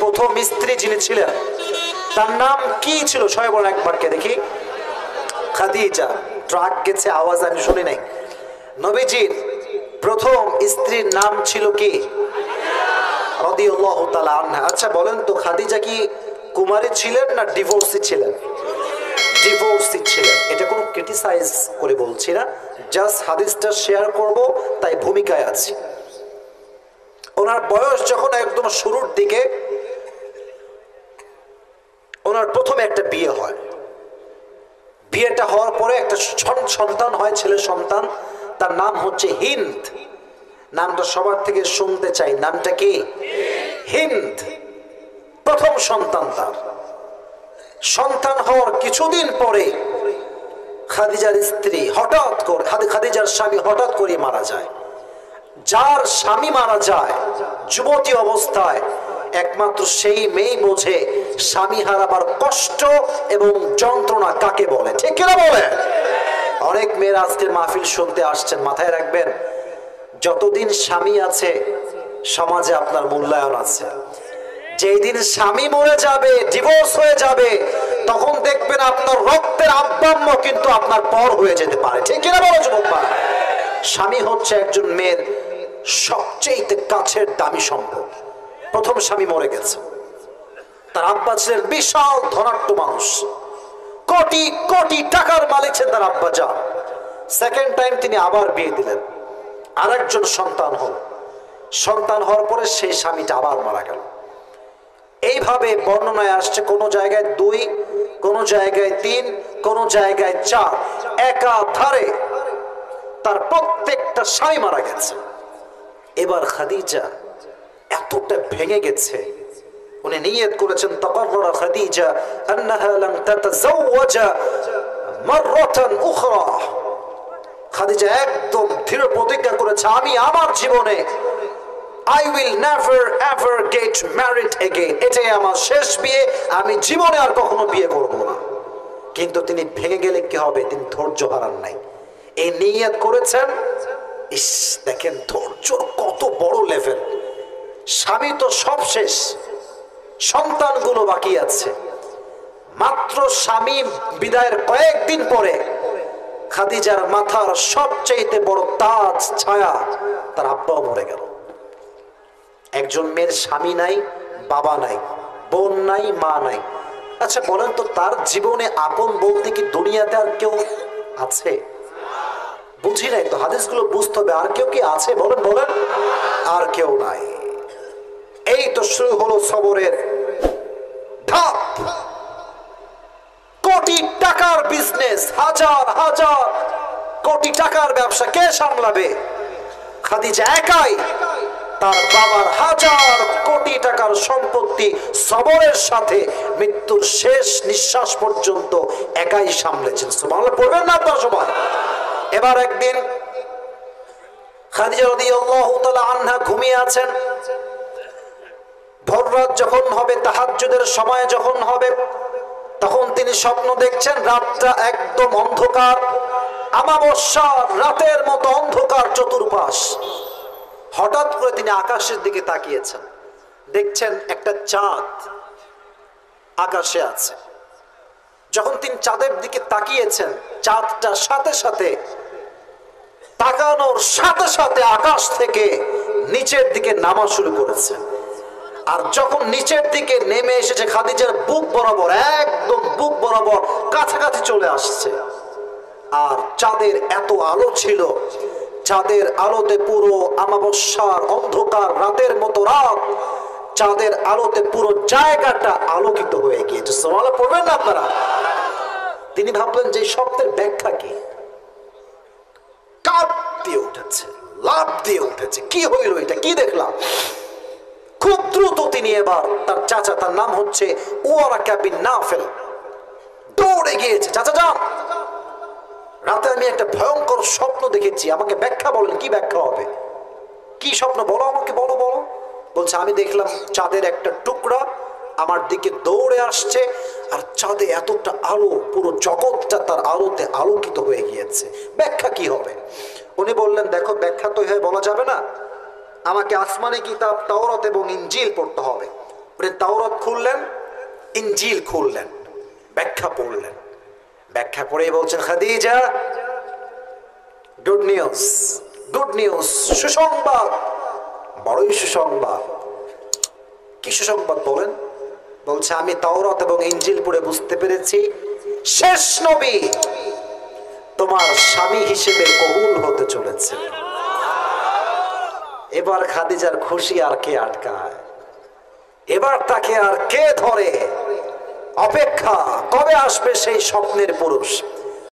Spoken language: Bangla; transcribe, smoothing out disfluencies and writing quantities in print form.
প্রথম স্ত্রী যিনি ছিলেন তার নাম কি ছিল? সবাই বলেন একবার, কে দেখি। খাদিজা। ট্রাক গেছে, আওয়াজ আমি শুনি নাই। নবীজির প্রথম স্ত্রীর নাম ছিল কি? রাদিয়াল্লাহু তাআলা আনহা। আচ্ছা বলেন তো, খাদিজা কি কুমারী ছিলেন না ডিভোর্সি ছিলেন? ডিভোর্সি ছিলেন। এটা কোনো ক্রিটিসাইজ করে বলছি না, জাস্ট হাদিসটা শেয়ার করব, তাই ভূমিকায় আছি। ওনার বয়স যখন একদম শুরুর দিকে, ওনার প্রথমে একটা বিয়ে হয়। বিয়েটা হওয়ার পরে একটা সন্তান হয়, ছেলে সন্তান। তার নাম হচ্ছে হিন্দ। নামটা সবার থেকে শুনতে চাই, নামটা কি? হিন্দ। প্রথম সন্তান তার। সন্তান হওয়ার কিছুদিন পরে খাদিজার স্ত্রী হঠাৎ করে, খাদিজার স্বামী হঠাৎ করে মারা যায়। যার স্বামী মারা যায় যুবতী অবস্থায়, একমাত্র সেই মেয়ে বোঝে স্বামী হারাবার কষ্ট এবং যন্ত্রণা কাকে বলে। ঠিক কিনা বলে? অনেক মেয়েরা আজকের মাহফিল শুনতে আসছেন, মাথায় রাখবেন, যতদিন স্বামী আছে সমাজে আপনার মূল্যায়ন আছে। যেই দিন স্বামী মরে যাবে, ডিভোর্স হয়ে যাবে, তখন দেখবেন আপনার রক্তের আব্বাম্ম কিন্তু আপনার পর হয়ে যেতে পারে। ঠিক কিনা বলো যুবক ভাই? স্বামী হচ্ছে একজন মেয়ের সবচেয়ে কাছের দামি সম্পদ। প্রথম স্বামী মরে গেছে, তার আব্বা ছিলেন বিশাল ধনাঢ্য মানুষ, কোটি কোটি টাকার মালিক ছিলেন তার আব্বা যান। সেকেন্ড টাইম তিনি আবার বিয়ে দিলেন, আরেকজন সন্তান হল। সন্তান হওয়ার পরে সেই স্বামীটা আবার মারা গেল। এইভাবে বর্ণনায় আসছে, কোন জায়গায় 2, কোন জায়গায় 3, কোন জায়গায় 4, একাধারে তার প্রত্যেকটা স্বামী মারা গেছে। এবার খাদিজা এতটা ভেঙে গেছে, উনি নিয়ত করেছেন তাকাররারা খাদিজা আন্নাহা লান তাতাযাওয়াজা মাররাতান উখরা। খাদিজা একদম দৃঢ় প্রতিজ্ঞা করেছে, আমি আমার জীবনে I will never ever get married again. এটাই আমার শেষ বিয়ে, আমি জীবনে আর কখনো বিয়ে করব না। কিন্তু তিনি ভেঙে গেলে কি হবে? তিনি ধৈর্য হারান নাই, এই নিয়ত করেছেন। ইস, দেখেন ধৈর্যর কত বড় লেভেল। স্বামী তো সব শেষ, সন্তানগুলো বাকি আছে। মাত্র স্বামী বিদায়ের কয়েকদিন পরে খাদিজার মাথার সবচেয়ে বড় তাজ ছায়া, তার আব্বাও মরে গেল। একজন মেয়ের স্বামী নাই, বাবা নাই, বোন নাই, মা নাই। আচ্ছা বলেন তো, তার জীবনে আপন বলতে কি দুনিয়াতে আর কেউ আছে? বুঝি নাই তো, হাদিসগুলো বুঝতে হবে। আর কেউ কি আছে? বলেন বলেন। আর কেউ নাই। এই তো শুরু হলো সবরের ধাপ। কোটি টাকার বিজনেস, হাজার হাজার কোটি টাকার ব্যবসা কে সামলাবে? খাদিজা একাই তার বাবার হাজার কোটি টাকার সম্পত্তি সবরের সাথে মৃত্যুর শেষ নিঃশ্বাস পর্যন্ত একাই সামলেছেন। সুবহানাল্লাহ পড়বেন না আপনারা সবাই? এবার একদিন খাদিজা রাদিয়াল্লাহু তাআলা আনহা ঘুমিয়ে আছেন। ভোররাত যখন হবে, তাহাজ্জুদের সময় যখন হবে, তখন তিনি স্বপ্ন দেখছেন রাতটা একদম অন্ধকার, আমাবস্যার রাতের মতো অন্ধকার চতুর্পাশ। হঠাৎ করে তিনি আকাশের দিকে তাকিয়েছেন, দেখছেন একটা চাঁদ আকাশে আছে। যখন তিনি চাঁদের দিকে তাকিয়েছেন, চাঁদটা সাথে সাথে তাকানোর সাথে সাথে আকাশ থেকে নিচের দিকে নামা শুরু করেছে। আর যখন নিচের দিকে নেমে এসেছে, খাদিজার বুক বরাবর, একদম বুক বরাবর কাছাকাছি চলে আসছে। আর চাঁদের এত আলো ছিল, চাঁদের আলোতে পুরো আমাবস্যার অন্ধকার রাতের মতো রাত, চাঁদের আলোতে পুরো জায়গাটা আলোকিত হয়ে গিয়েছে। সুবহানাল্লাহ পড়বেন না আপনারা? তিনি ভাবলেন যে স্বপ্নের ব্যাখ্যা কি? কাঁপ দিয়ে উঠেছে, লাফ দিয়ে উঠেছে, কি হইল এটা, কি দেখলাম? খুব দ্রুত তিনি এবার তার চাচা, তার নাম হচ্ছে ওয়ারাকা বিন নাফেল, দৌড়ে গিয়েছে। চাচা যান, রাতে আমি একটা ভয়ঙ্কর স্বপ্ন দেখেছি, আমাকে ব্যাখ্যা বলেন, কি ব্যাখ্যা হবে? কি স্বপ্ন বলো আমাকে, বলো বলো। বলছে আমি দেখলাম চাঁদের একটা টুকরা আমার দিকে দৌড়ে আসছে, আর চাঁদে এতটা আলো, পুরো জগৎটা তার আলোতে আলোকিত হয়ে গিয়েছে। ব্যাখ্যা কি হবে? উনি বললেন দেখো, ব্যাখ্যা তো এভাবে বলা যাবে না, আমাকে আসমানি কিতাব তাওরাত এবং ইনজিল পড়তে হবে। উনি তাওরাত খুললেন, ইনজিল খুললেন, ব্যাখ্যা পড়লেন। ব্যাখ্যা পড়ে বলছেন, Khadija, good news, good news, সুসংবাদ, বড়ই সুসংবাদ। কি সুসংবাদ বলেন? বলছে, আমি তাওরাত এবং ইনজিল পড়ে বুঝতে পেরেছি শেষ নবী তোমার স্বামী হিসেবে কবুল হতে চলেছে। এবার খাদিজার খুশি আর কে আটকায়? এবার তাকে আর কে ধরে? অপেক্ষা, কবে আসবে সেই স্বপ্নের পুরুষ?